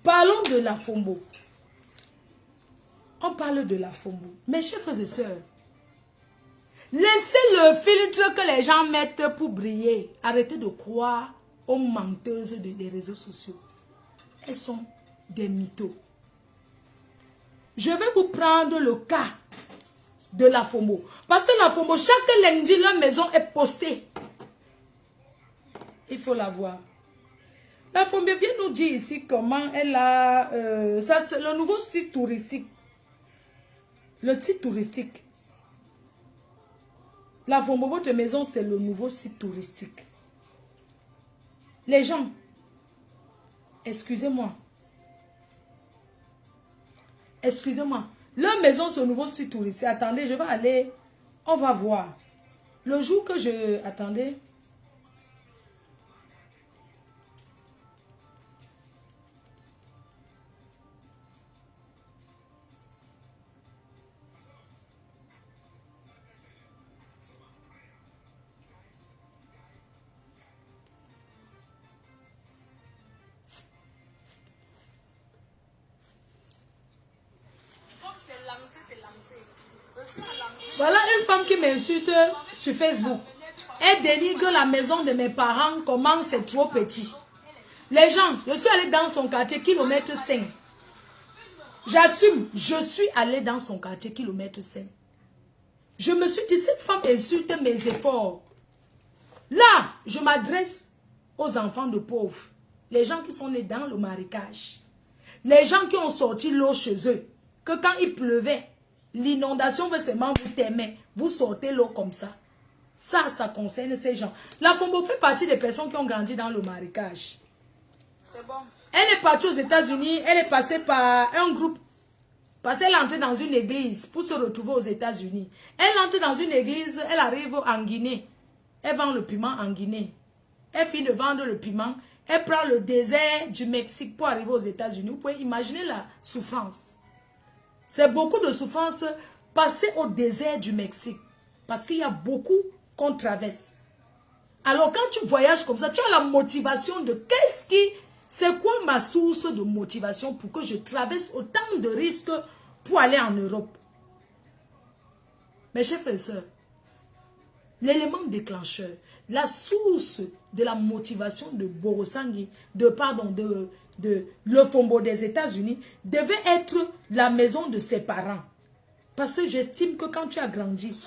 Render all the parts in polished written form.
Parlons de la Fombo. On parle de la Fombo. Mes chers frères et sœurs, laissez le filtre que les gens mettent pour briller. Arrêtez de croire aux menteuses des réseaux sociaux. Elles sont des mythos. Je vais vous prendre le cas de la Fombo. Parce que la Fombo, chaque lundi, leur maison est postée. Il faut la voir. La Fombo vient nous dire ici comment elle a... ça, c'est le nouveau site touristique. Le site touristique. La Fombo, votre maison, c'est le nouveau site touristique. Les gens, excusez-moi. Excusez-moi. Leur maison, c'est le nouveau site touristique. Attendez, je vais aller... On va voir. Le jour que je... Attendez. Voilà une femme qui m'insulte sur Facebook. Elle dénigre la maison de mes parents, comment c'est trop petit. Les gens, je suis allée dans son quartier, kilomètre 5. J'assume, je suis allée dans son quartier, kilomètre 5. Je me suis dit, cette femme insulte mes efforts. Là, je m'adresse aux enfants de pauvres. Les gens qui sont nés dans le marécage. Les gens qui ont sorti l'eau chez eux. Que quand il pleuvait, l'inondation veut seulement vous t'aimer. Vous sortez l'eau comme ça. Ça concerne ces gens. La Fombo fait partie des personnes qui ont grandi dans le marécage. C'est bon. Elle est partie aux États-Unis. Elle est passée par un groupe. Parce qu'elle est entrée dans une église pour se retrouver aux États-Unis. Elle entre dans une église. Elle arrive en Guinée. Elle vend le piment en Guinée. Elle finit de vendre le piment. Elle prend le désert du Mexique pour arriver aux États-Unis. Vous pouvez imaginer la souffrance. C'est beaucoup de souffrance passer au désert du Mexique. Parce qu'il y a beaucoup qu'on traverse. Alors quand tu voyages comme ça, tu as la motivation de c'est quoi ma source de motivation pour que je traverse autant de risques pour aller en Europe. Mes chers frères et sœurs, l'élément déclencheur, la source de la motivation de Borosangui, de le Fombo des États-Unis, devait être la maison de ses parents. Parce que j'estime que quand tu as grandi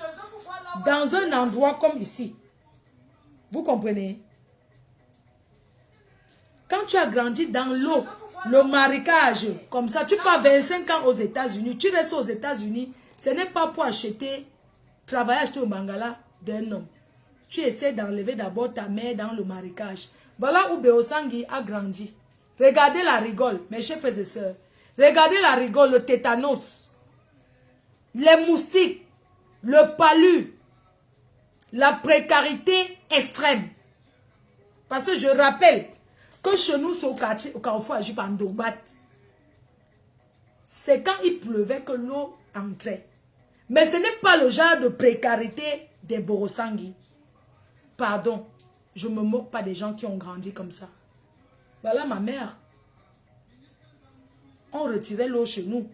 dans un endroit comme ici, vous comprenez? Quand tu as grandi dans l'eau, le marécage, comme ça, tu pars 25 ans aux États-Unis, tu restes aux États-Unis, ce n'est pas pour travailler acheter au Mangala d'un homme. Tu essaies d'enlever d'abord ta mère dans le marécage. Voilà où Borosangui a grandi. Regardez la rigole, mes chers frères et sœurs. Regardez la rigole, le tétanos, les moustiques, le palu, la précarité extrême. Parce que je rappelle que chez nous, au quartier, au Carrefour, c'est quand il pleuvait que l'eau entrait. Mais ce n'est pas le genre de précarité des Borosangui. Pardon, je ne me moque pas des gens qui ont grandi comme ça. Voilà ma mère. On retirait l'eau chez nous.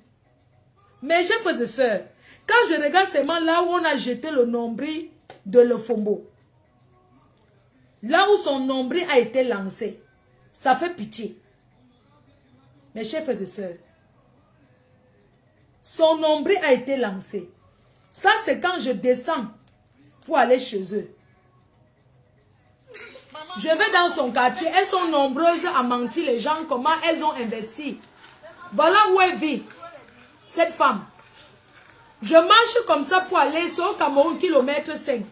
Mais chers frères et sœurs, quand je regarde seulement là où on a jeté le nombril de Le Fombo, là où son nombril a été lancé, ça fait pitié. Mes chers frères et sœurs, son nombril a été lancé. Ça, c'est quand je descends pour aller chez eux. Je vais dans son quartier. Elles sont nombreuses à mentir les gens comment elles ont investi. Voilà où elle vit, cette femme. Je marche comme ça pour aller sur le Cameroun, kilomètre 5.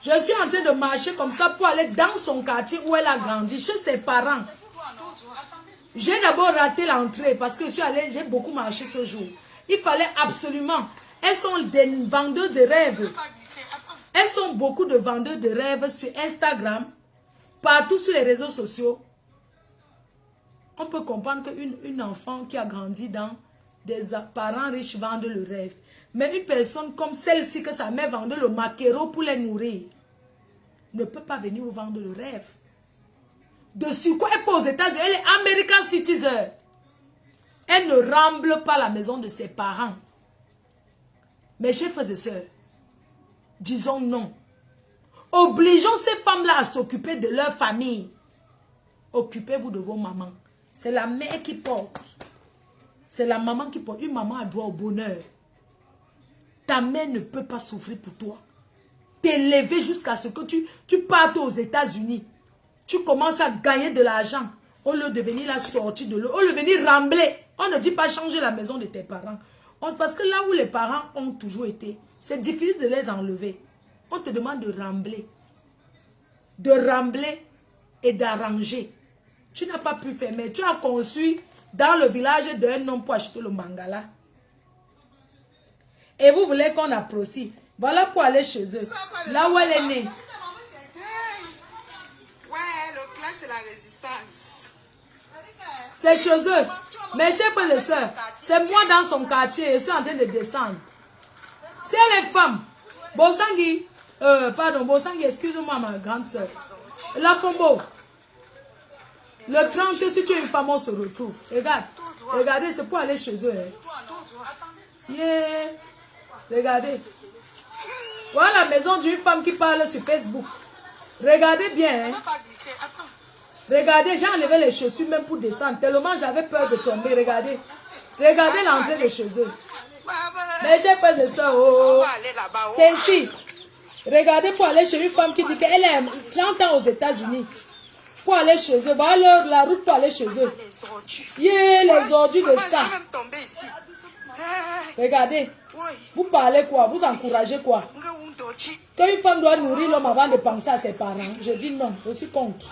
Je suis en train de marcher comme ça pour aller dans son quartier où elle a grandi, chez ses parents. J'ai d'abord raté l'entrée parce que j'ai beaucoup marché ce jour. Il fallait absolument. Elles sont des vendeuses de rêves. Elles sont beaucoup de vendeurs de rêves sur Instagram, partout sur les réseaux sociaux. On peut comprendre qu'une enfant qui a grandi dans des parents riches vend le rêve. Mais une personne comme celle-ci, que sa mère vendait le maquereau pour les nourrir, ne peut pas venir vous vendre le rêve. De sur quoi elle est pas aux États-Unis, elle est American citizen. Elle ne remble pas la maison de ses parents. Mes chers frères et sœurs, disons non. Obligeons ces femmes-là à s'occuper de leur famille. Occupez-vous de vos mamans. C'est la mère qui porte. C'est la maman qui porte. Une maman a droit au bonheur. Ta mère ne peut pas souffrir pour toi. T'élever jusqu'à ce que tu partes aux États-Unis. Tu commences à gagner de l'argent. Au lieu de venir la sortir de l'eau. Au lieu de venir rembler. On ne dit pas changer la maison de tes parents. Parce que là où les parents ont toujours été, c'est difficile de les enlever. On te demande de rembler. De rembler et d'arranger. Tu n'as pas pu faire, mais tu as conçu dans le village d'un homme pour acheter le mangala. Et vous voulez qu'on apprécie. Voilà pour aller chez eux. Là où elle est née. Ouais, le clash, c'est la résistance. C'est chez eux. Mes chers frères et sœurs, c'est moi dans son quartier. Je suis en train de descendre. C'est les femmes. Bosangui, Bosangui, excuse-moi ma grande sœur. La Combo. Le 30, si tu es une femme, on se retrouve. Regarde. Regardez, c'est pour aller chez eux. Hein. Yeah. Regardez. Voilà la maison d'une femme qui parle sur Facebook. Regardez bien. Hein. Regardez, j'ai enlevé les chaussures même pour descendre. Tellement j'avais peur de tomber. Regardez. Regardez l'entrée de chez eux. Mais j'ai peur de ça. Oh. C'est ici. Regardez pour aller chez une femme qui dit qu'elle a 30 ans aux États-Unis. Pour aller chez eux. Voilà la route pour aller chez eux. Yeah, les ordures de ça. Regardez. Vous parlez quoi? Vous encouragez quoi? Qu'une femme doit nourrir l'homme avant de penser à ses parents. Je dis non, je suis contre.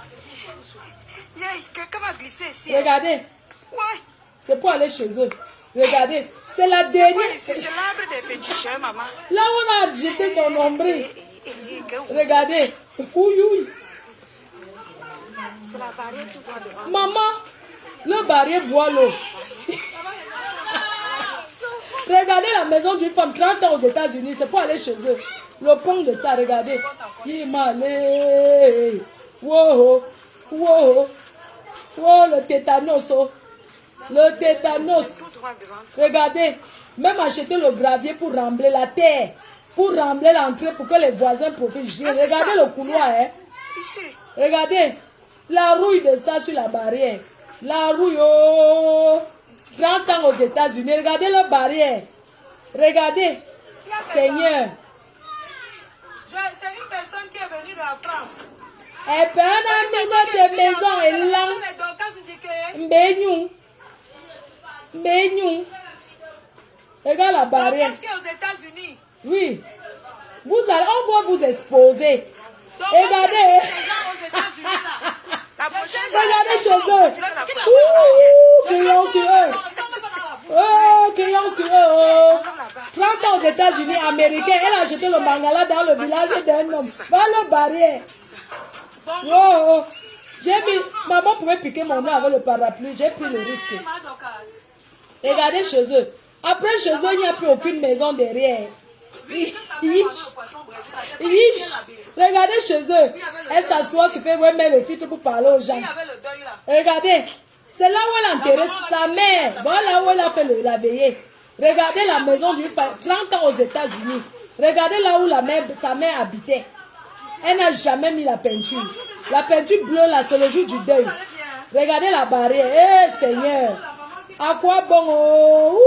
Regardez. C'est pour aller chez eux. Regardez. C'est la dernière. C'est l'arbre des féticheurs, maman. Là où on a jeté son nombril. Regardez. C'est la barrière qui doit devant. Maman, le barrière boit l'eau. Regardez la maison d'une femme, 30 ans aux États-Unis, c'est pour aller chez eux. Le pont de ça, regardez. Imale. Wow, wow, wow, le tétanos. Le tétanos. Regardez, même acheter le gravier pour rembler la terre. Pour rembler l'entrée pour que les voisins profitent. Regardez le couloir, hein. Regardez, la rouille de ça sur la barrière. La rouille, oh. 30 ans aux États-Unis. Regardez la barrière. Regardez. Seigneur. C'est une personne qui est venue de la France. Et puis un ami de maison est là. Mbényou. Mbényou. Regarde la barrière. Qu'est-ce qu'il y a aux États-Unis? Oui. On va vous exposer. Regardez. Regardez chez eux. Crions sur eux. Oh, crions sur eux. 30 ans aux États-Unis, américains. Elle a jeté le mangala dans le village d'un homme. Dans la barrière. Oh, j'ai mis. Maman pouvait piquer mon nez avec le parapluie. J'ai pris le risque. Regardez chez eux. Après, chez eux, il n'y a plus aucune maison derrière. Regardez chez eux. Elle s'assoit sur fait mettre le filtre pour parler aux gens. Regardez. C'est là où elle intéresse sa mère. Voilà où elle a fait la veillée. Regardez la maison d'une femme. 30 ans aux États-Unis. Regardez là où sa mère habitait. Elle n'a jamais mis la peinture. La peinture bleue là, c'est le jour du deuil. Regardez la barrière. Eh Seigneur. À quoi bon? Oh,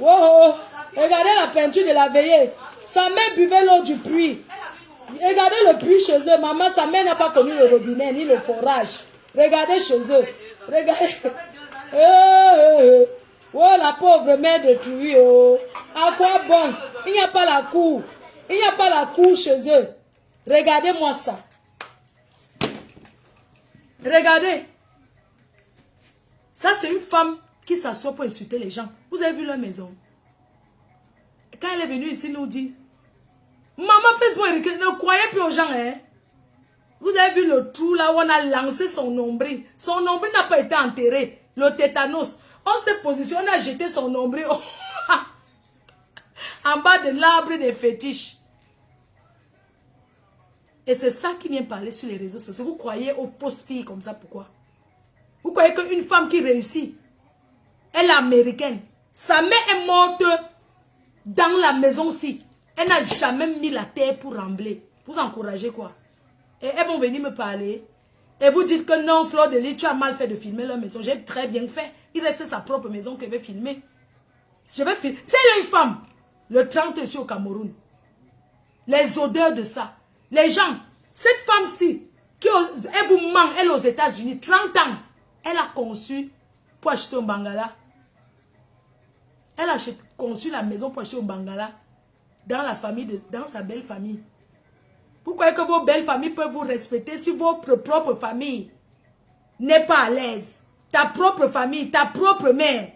oh. Regardez la peinture de la veillée. Sa mère buvait l'eau du puits. Regardez le puits chez eux. Maman, sa mère n'a pas connu le robinet ni le forage. Regardez chez eux. Regardez. Oh, la pauvre mère de puits. Oh. À quoi bon? Il n'y a pas la cour. Il n'y a pas la cour chez eux. Regardez-moi ça. Regardez. Ça, c'est une femme qui s'assoit pour insulter les gens. Vous avez vu leur maison? Quand elle est venue ici, nous dit, maman, fais-moi ne croyez plus aux gens, hein. Vous avez vu le trou là où on a lancé son nombril. Son nombril n'a pas été enterré. Le tétanos. On s'est positionné, on a jeté son nombril en bas de l'arbre des fétiches. Et c'est ça qui vient parler sur les réseaux sociaux. Vous croyez aux fausses filles comme ça, pourquoi? Vous croyez qu'une femme qui réussit, Elle est américaine. Sa mère est morte dans la maison-ci. Elle n'a jamais mis la terre pour rembler. Vous encouragez quoi? Et elles vont venir me parler. Et vous dites que non, Fleur de Lys, tu as mal fait de filmer leur maison. J'ai très bien fait. Il reste sa propre maison que je vais filmer. Je vais filmer. C'est une femme. Le 30 ici au Cameroun. Les odeurs de ça. Les gens. Cette femme-ci, elle vous ment, elle est aux États-Unis, 30 ans. Elle a conçu pour acheter un bangala. Elle a conçu la maison pour acheter un bangala dans la famille, dans sa belle famille. Vous croyez que vos belles familles peuvent vous respecter si votre propre famille n'est pas à l'aise? Ta propre famille, ta propre mère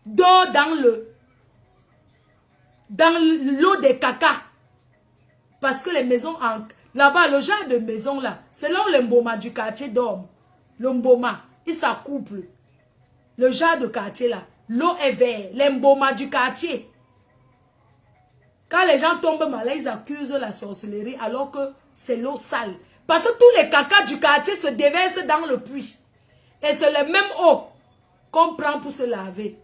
dort dans l'eau des caca. Parce que les maisons, là-bas, le genre de maison là, selon l'emboma du quartier dorme. L'emboma, il s'accouple. Le genre de quartier là, l'eau est verte, l'emboma du quartier. Quand les gens tombent malades, ils accusent la sorcellerie alors que c'est l'eau sale. Parce que tous les cacas du quartier se déversent dans le puits. Et c'est la même eau qu'on prend pour se laver,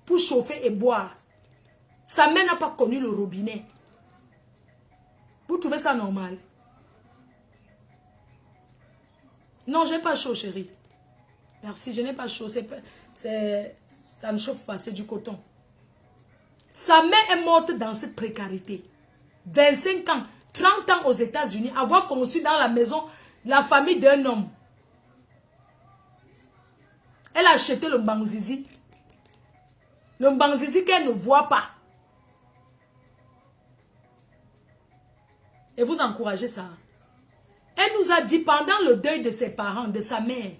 pour chauffer et boire. Sa mère n'a pas connu le robinet. Vous trouvez ça normal? Non, je n'ai pas chaud, chérie. Merci, je n'ai pas chaud. Ça ne chauffe pas, c'est du coton. Sa mère est morte dans cette précarité. 25 ans, 30 ans aux États-Unis, avoir conçu dans la maison la famille d'un homme. Elle a acheté le mbangzizi. Le mbangzizi qu'elle ne voit pas. Et vous encouragez ça. Elle nous a dit pendant le deuil de ses parents, de sa mère,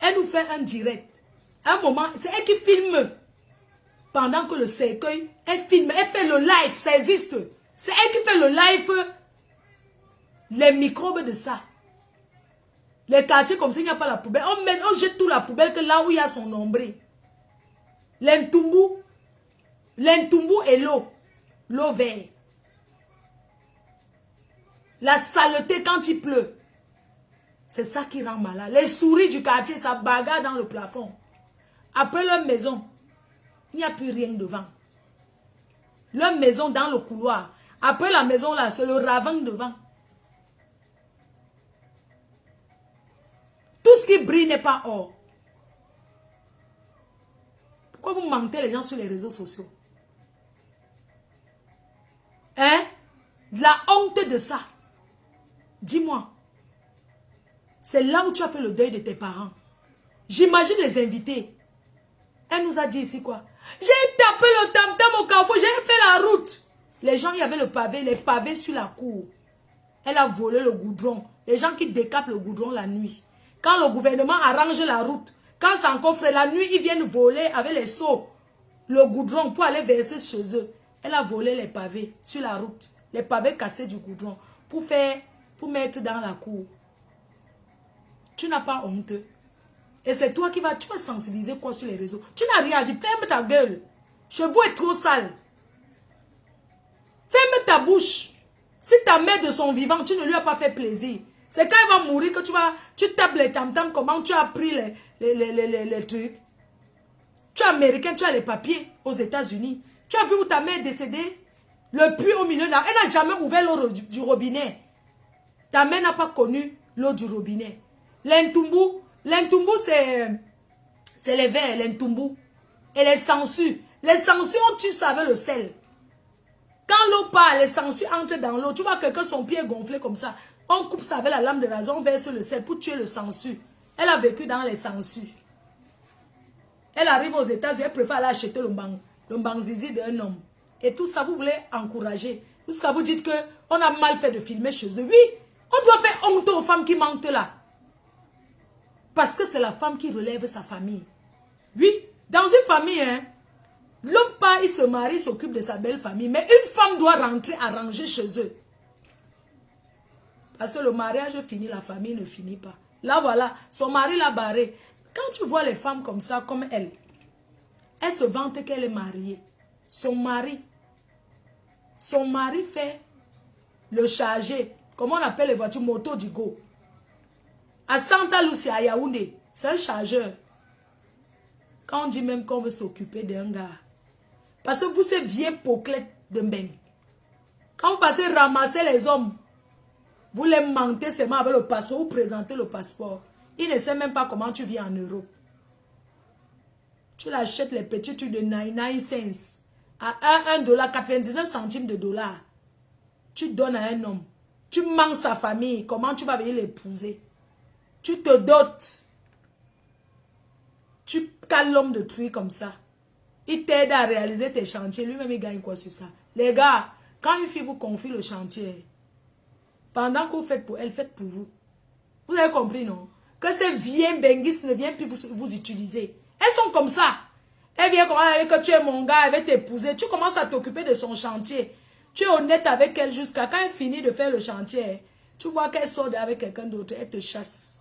elle nous fait un direct. À un moment, c'est elle qui filme. Pendant que le cercueil, elle filme, elle fait le live, ça existe. C'est elle qui fait le live, les microbes de ça. Les quartiers comme ça, il n'y a pas la poubelle. On jette tout la poubelle que là où il y a son nombril. L'entumbu et l'eau verte. La saleté quand il pleut. C'est ça qui rend malade. Les souris du quartier, ça bagarre dans le plafond. Après leur maison, il n'y a plus rien devant. Leur maison dans le couloir. Après la maison là, c'est le ravin devant. Tout ce qui brille n'est pas or. Pourquoi vous mentez les gens sur les réseaux sociaux? Hein? La honte de ça. Dis-moi. C'est là où tu as fait le deuil de tes parents. J'imagine les invités. Elle nous a dit ici quoi? J'ai tapé le tam-tam au carrefour, j'ai fait la route. Les gens, il y avait le pavé, les pavés sur la cour. Elle a volé le goudron. Les gens qui décapent le goudron la nuit. Quand le gouvernement arrange la route, quand c'est encore frais, la nuit, ils viennent voler avec les seaux le goudron pour aller verser chez eux. Elle a volé les pavés sur la route. Les pavés cassés du goudron pour mettre dans la cour. Tu n'as pas honte. Et c'est toi qui vas sensibiliser quoi sur les réseaux. Tu n'as rien dit. Ferme ta gueule. Chez vous est trop sale. Ferme ta bouche. Si ta mère de son vivant, tu ne lui as pas fait plaisir. C'est quand elle va mourir que tu tapes les tam-tams. Comment tu as pris les trucs. Tu es américain, tu as les papiers aux États-Unis. Tu as vu où ta mère est décédée? Le puits au milieu là. Elle n'a jamais ouvert l'eau du robinet. Ta mère n'a pas connu l'eau du robinet. L'entumbu, c'est les vers, l'entumbu. Et les sangsues. Les sangsues, on tue ça avec le sel. Quand l'eau part, les sangsues entrent dans l'eau. Tu vois quelqu'un, son pied est gonflé comme ça. On coupe ça avec la lame de rasoir, on verse le sel pour tuer le sangsu. Elle a vécu dans les sangsues. Elle arrive aux États-Unis, elle préfère aller acheter le mbangzizi d'un homme. Et tout ça, vous voulez encourager. Jusqu'à vous dites qu'on a mal fait de filmer chez eux. Oui, on doit faire honte aux femmes qui mentent là. Parce que c'est la femme qui relève sa famille. Oui, dans une famille, hein, l'homme part, il se marie, il s'occupe de sa belle famille. Mais une femme doit rentrer arranger chez eux. Parce que le mariage finit, la famille ne finit pas. Là, voilà, son mari l'a barré. Quand tu vois les femmes comme ça, comme elle se vante qu'elle est mariée. Son mari fait le charger. Comment on appelle les voitures moto du go. À Santa Lucia, à Yaoundé. C'est un chargeur. Quand on dit même qu'on veut s'occuper d'un gars. Parce que vous, c'est bien poclette de Mbeng. Quand vous passez ramasser les hommes, vous les mentez seulement avec le passeport, vous présentez le passeport. Il ne sait même pas comment tu vis en Europe. Tu l'achètes les petits trucs de 99 cents à 1 $, 99 centimes de dollars. Tu donnes à un homme. Tu manges sa famille. Comment tu vas venir l'épouser? Tu te dotes. Tu cales l'homme de truie comme ça. Il t'aide à réaliser tes chantiers. Lui-même, il gagne quoi sur ça? Les gars, quand une fille vous confie le chantier, pendant que vous faites pour elle, faites pour vous. Vous avez compris, non? Que ces vieux benguistes ne viennent plus vous utiliser. Elles sont comme ça. Elle vient comment que tu es mon gars, elle va t'épouser. Tu commences à t'occuper de son chantier. Tu es honnête avec elle jusqu'à quand elle finit de faire le chantier. Tu vois qu'elle sort avec quelqu'un d'autre, elle te chasse.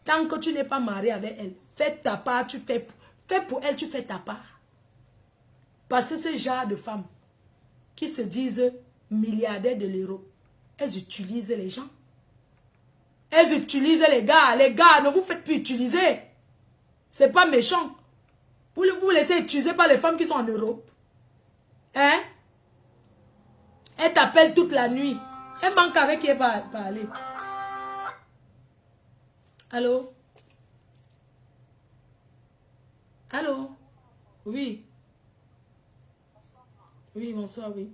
Tant que tu n'es pas marié avec elle, fais ta part, tu fais pour elle, tu fais ta part. Parce que ce genre de femmes qui se disent milliardaires de l'Europe, elles utilisent les gens. Elles utilisent les gars. Les gars, ne vous faites plus utiliser. C'est pas méchant. Vous vous laissez utiliser par les femmes qui sont en Europe. Hein? Elle t'appelle toute la nuit. Elle manque avec qui elle va parler. Allô? Allô? Oui. Oui, bonsoir, oui.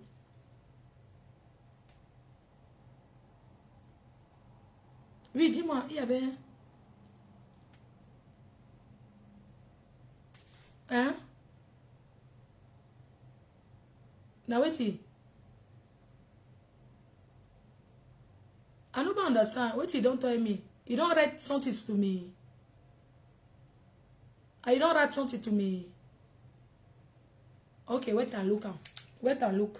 Oui, dis-moi, il y avait... Hein? Naweti? I don't understand. What you don't tell me? You don't write something to me. You don't write something to me. Okay, wait and look. Wait and look.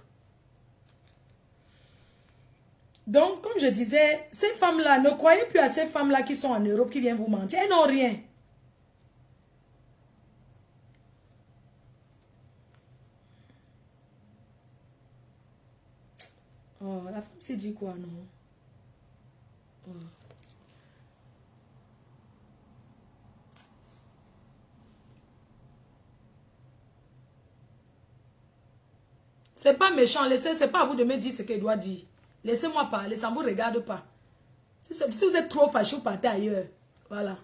Donc, comme je disais, ces femmes-là, ne croyez plus à ces femmes-là qui sont en Europe, qui viennent vous mentir. Elles n'ont rien. Oh, la femme s'est dit quoi, non? Oh. C'est pas méchant, laissez, c'est pas à vous de me dire ce qu'elle doit dire. Laissez-moi parler, ça ne vous regarde pas. Si vous êtes trop fâché, vous partez ailleurs. Voilà.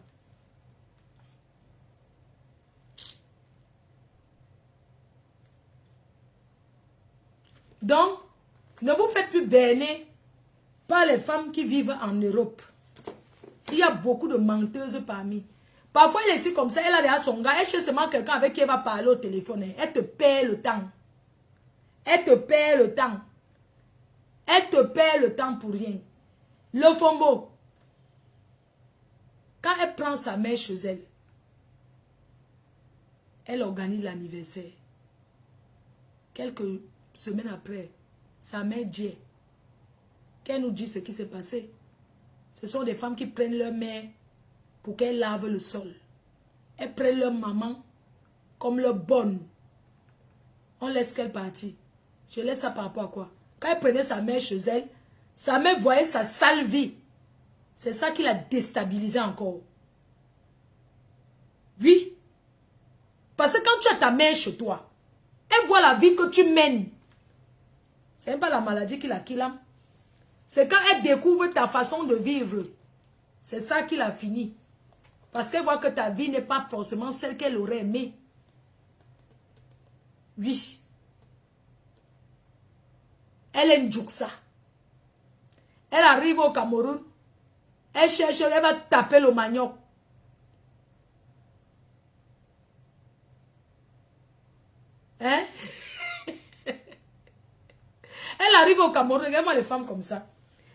Donc, ne vous faites plus berner par les femmes qui vivent en Europe. Il y a beaucoup de menteuses parmi. Parfois, elle est ici comme ça, elle a déjà son gars, elle cherche seulement quelqu'un avec qui elle va parler au téléphone. Elle te perd le temps. Elle te perd le temps. Elle te perd le temps pour rien. Le fombo, quand elle prend sa mère chez elle, elle organise l'anniversaire. Quelques semaines après, sa mère dit qu'elle nous dit ce qui s'est passé. Ce sont des femmes qui prennent leur mère pour qu'elle lave le sol. Elles prennent leur maman comme leur bonne. On laisse qu'elle partie. Je laisse ça par rapport à quoi? Quand elle prenait sa mère chez elle, sa mère voyait sa sale vie. C'est ça qui l'a déstabilisée encore. Oui. Parce que quand tu as ta mère chez toi, elle voit la vie que tu mènes. C'est même pas la maladie qui la kill. C'est quand elle découvre ta façon de vivre. C'est ça qui l'a fini. Parce qu'elle voit que ta vie n'est pas forcément celle qu'elle aurait aimée. Oui. Elle est une Djouksa. Elle arrive au Cameroun. Elle cherche, elle va taper le manioc. Hein? Elle arrive au Cameroun, regarde-moi les femmes comme ça.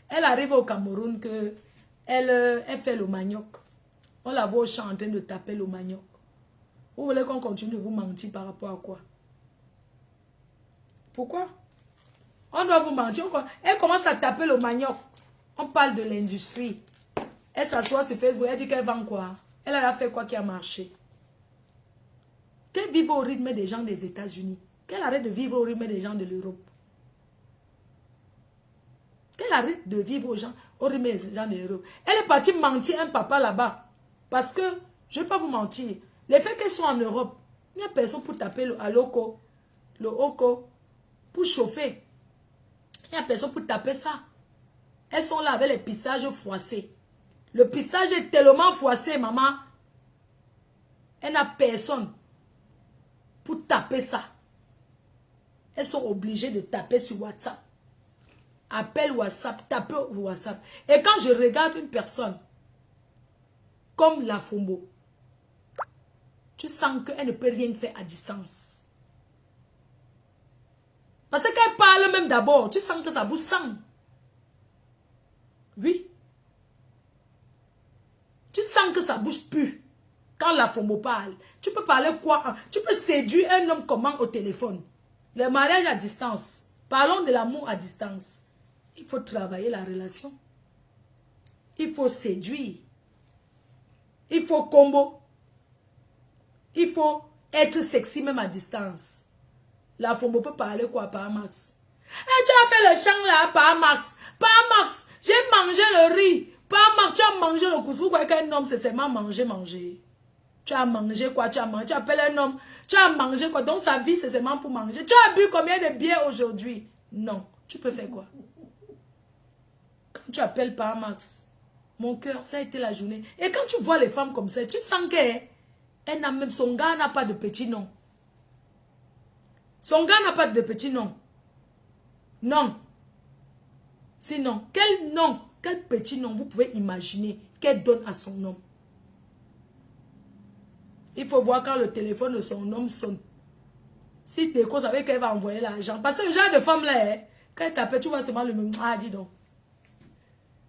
Elle arrive au Cameroun que elle fait le manioc. On la voit au champ en train de taper le manioc. Vous voulez qu'on continue de vous mentir par rapport à quoi? Pourquoi? On doit vous mentir. Elle commence à taper le manioc. On parle de l'industrie. Elle s'assoit sur Facebook, elle dit qu'elle vend quoi? Elle a fait quoi qui a marché? Qu'elle vive au rythme des gens des États-Unis. Qu'elle arrête de vivre au rythme des gens de l'Europe. Qu'elle arrête de vivre au rythme des gens de l'Europe. Elle est partie mentir un papa là-bas. Parce que, je ne vais pas vous mentir, les faits qu'elles sont en Europe, il n'y a personne pour taper le oko, pour chauffer. Il n'y a personne pour taper ça. Elles sont là avec les pistaches froissés. Le pistage est tellement froissé, maman. Elle n'a personne pour taper ça. Elles sont obligées de taper sur WhatsApp. Appel WhatsApp, taper WhatsApp. Et quand je regarde une personne comme la Fombo, tu sens qu'elle ne peut rien faire à distance. Parce qu'elle parle même d'abord, tu sens que ça bouge sang. Oui. Tu sens que ça bouge plus. Quand la Fombo parle, tu peux parler quoi? Tu peux séduire un homme comment au téléphone? Le mariage à distance. Parlons de l'amour à distance. Il faut travailler la relation. Il faut séduire. Il faut combo. Il faut être sexy même à distance. La Fombo peut parler quoi par Max? Eh, tu as fait le chant là par Max. Par Max, j'ai mangé le riz. Par Max, tu as mangé le couscous. Quoi qu'un homme, c'est seulement manger. Tu as mangé quoi? Tu as mangé. Tu appelles un homme. Tu as mangé quoi? Donc sa vie, c'est seulement pour manger. Tu as bu combien de bières aujourd'hui? Non. Tu peux faire quoi? Quand tu appelles par Max, mon cœur, ça a été la journée. Et quand tu vois les femmes comme ça, tu sens qu'elle n'a même, son gars n'a pas de petit nom. Son gars n'a pas de petit nom. Non. Sinon, quel nom, quel petit nom vous pouvez imaginer qu'elle donne à son homme? Il faut voir quand le téléphone de son homme sonne. Si t'es cause avec qu'elle va envoyer l'argent. Parce que le genre de femme là, quand elle t'appelle, tu vois seulement le même. Ah, dis donc.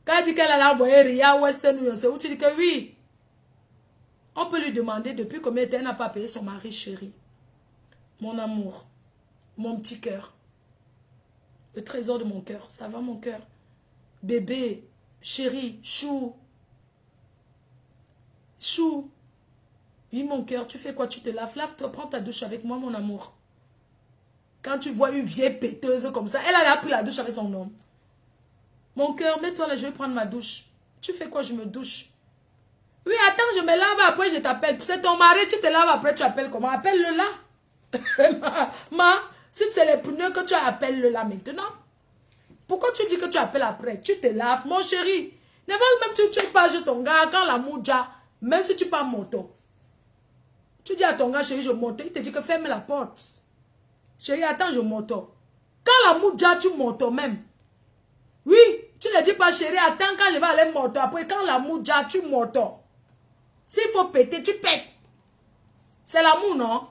Quand elle dit qu'elle a envoyé Ria Western Union, c'est où tu dis que oui. On peut lui demander depuis combien de temps elle n'a pas payé son mari chéri. Mon amour. Mon petit cœur. Le trésor de mon cœur. Ça va mon cœur. Bébé. Chéri. Chou. Chou. Oui mon cœur. Tu fais quoi? Tu te laves. Lave-toi. Prends ta douche avec moi mon amour. Quand tu vois une vieille péteuse comme ça. Elle a pris la douche avec son homme. Mon cœur, mets-toi là, je vais prendre ma douche. Tu fais quoi? Je me douche. Oui, attends, je me lave après, je t'appelle. C'est ton mari, tu te laves après, tu appelles comment? Appelle-le là. Si c'est les pneus que tu appelles le là maintenant. Pourquoi tu dis que tu appelles après? Tu te laves, mon chéri. Ne va même si tu pas chez ton gars, quand la mouja, même si tu pars moto. Tu dis à ton gars, chéri, je monte. Il te dit que ferme la porte. Chéri, attends, je monte. Quand la mouja, tu montes même. Oui, tu ne dis pas, chérie, attends quand je vais aller moto. Après, quand l'amour déjà, tu moto. S'il faut péter, tu pètes. C'est l'amour, non?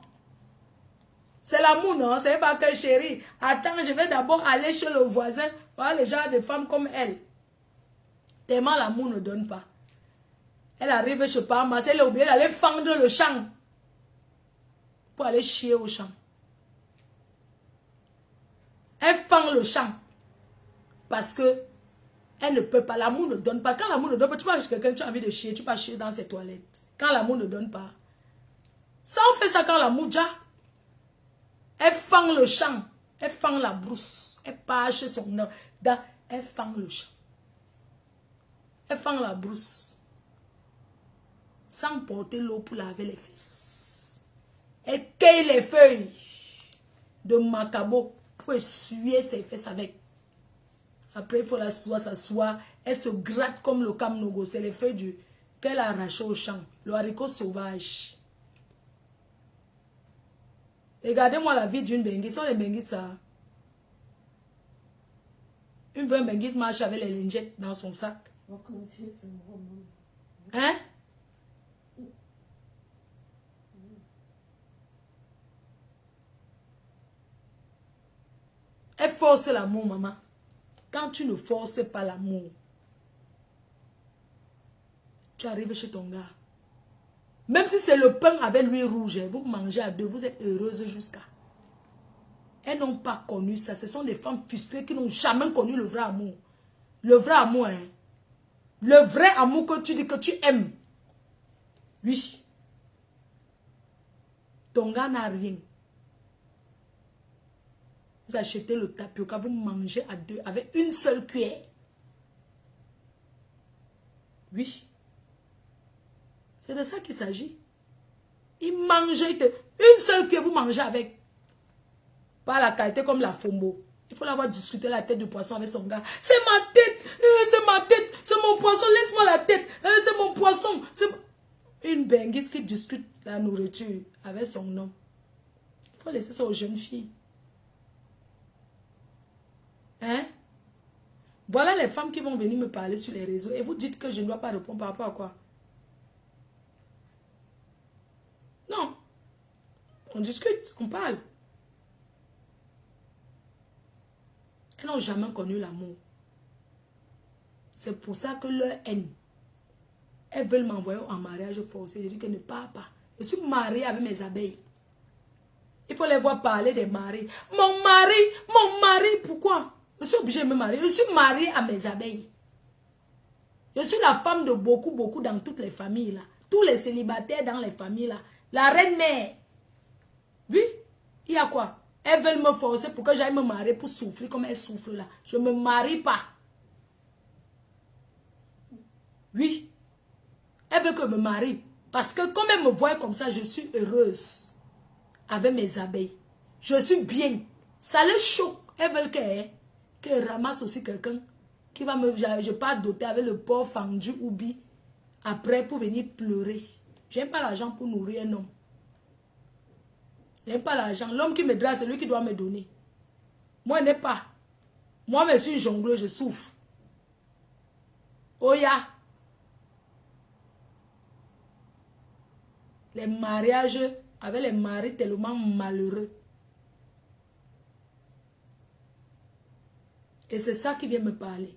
C'est l'amour, non? C'est pas que, chérie, attends, je vais d'abord aller chez le voisin, voir les gens de femmes comme elle. Tellement l'amour ne donne pas. Elle arrive chez Parmas, elle est obligée d'aller fendre le champ. Pour aller chier au champ. Elle fend le champ. Parce que elle ne peut pas, l'amour ne donne pas. Quand l'amour ne donne pas, tu vois, quelqu'un, tu as envie de chier, tu vas chier dans ses toilettes. Quand l'amour ne donne pas. Ça, on fait ça quand l'amour déjà. Elle fend le champ. Elle fend la brousse. Elle part chez son homme. Elle fend le champ. Elle fend la brousse. Sans porter l'eau pour laver les fesses. Elle cueille les feuilles de macabo pour essuyer ses fesses avec. Après, il faut l'asseoir, s'asseoir. Elle se gratte comme le camnogo. C'est les feuilles qu'elle a arrachées au champ. Le haricot sauvage. Regardez-moi la vie d'une benguise. Ce sont les benguises, ça. Une vraie benguise marche avec les lingettes dans son sac. Hein? Elle force l'amour, maman. Quand tu ne forces pas l'amour, tu arrives chez ton gars. Même si c'est le pain avec l'huile rouge, vous mangez à deux, vous êtes heureuse jusqu'à. Elles n'ont pas connu ça. Ce sont des femmes frustrées qui n'ont jamais connu le vrai amour. Le vrai amour, hein. Le vrai amour que tu dis que tu aimes. Oui. Ton gars n'a rien. Vous achetez le tapioca, vous mangez à deux avec une seule cuillère. Oui. C'est de ça qu'il s'agit. Il mange, une seule que vous mangez avec. Pas la qualité comme la fombo. Il faut l'avoir discuté la tête du poisson avec son gars. C'est ma tête, c'est mon poisson, laisse-moi la tête, c'est mon poisson. Une benguise qui discute la nourriture avec son homme. Il faut laisser ça aux jeunes filles. Hein? Voilà les femmes qui vont venir me parler sur les réseaux et vous dites que je ne dois pas répondre par rapport à quoi? Non. On discute, on parle. Elles n'ont jamais connu l'amour. C'est pour ça que leur haine, elles veulent m'envoyer en mariage forcé. Je dis que ne pars pas. Je suis mariée avec mes abeilles. Il faut les voir parler des maris. Mon mari, pourquoi? Je suis obligée de me marier. Je suis mariée à mes abeilles. Je suis la femme de beaucoup dans toutes les familles là. Tous les célibataires dans les familles là. La reine-mère. Oui, il y a quoi? Elles veulent me forcer pour que j'aille me marier pour souffrir comme elles souffrent là. Je ne me marie pas. Oui. Elles veulent que je me marie. Parce que comme elles me voient comme ça, je suis heureuse. Avec mes abeilles. Je suis bien. Ça les choque. Elles veulent que ramasse aussi quelqu'un qui va me... Je pas doter avec le porc fendu ou bi. Après pour venir pleurer. J'aime pas l'argent pour nourrir un homme. J'aime pas l'argent. L'homme qui me drague, c'est lui qui doit me donner. Moi, je n'ai pas. Moi, je suis jongleuse, je souffre. Oh ya. Les mariages avec les maris tellement malheureux. Et c'est ça qui vient me parler.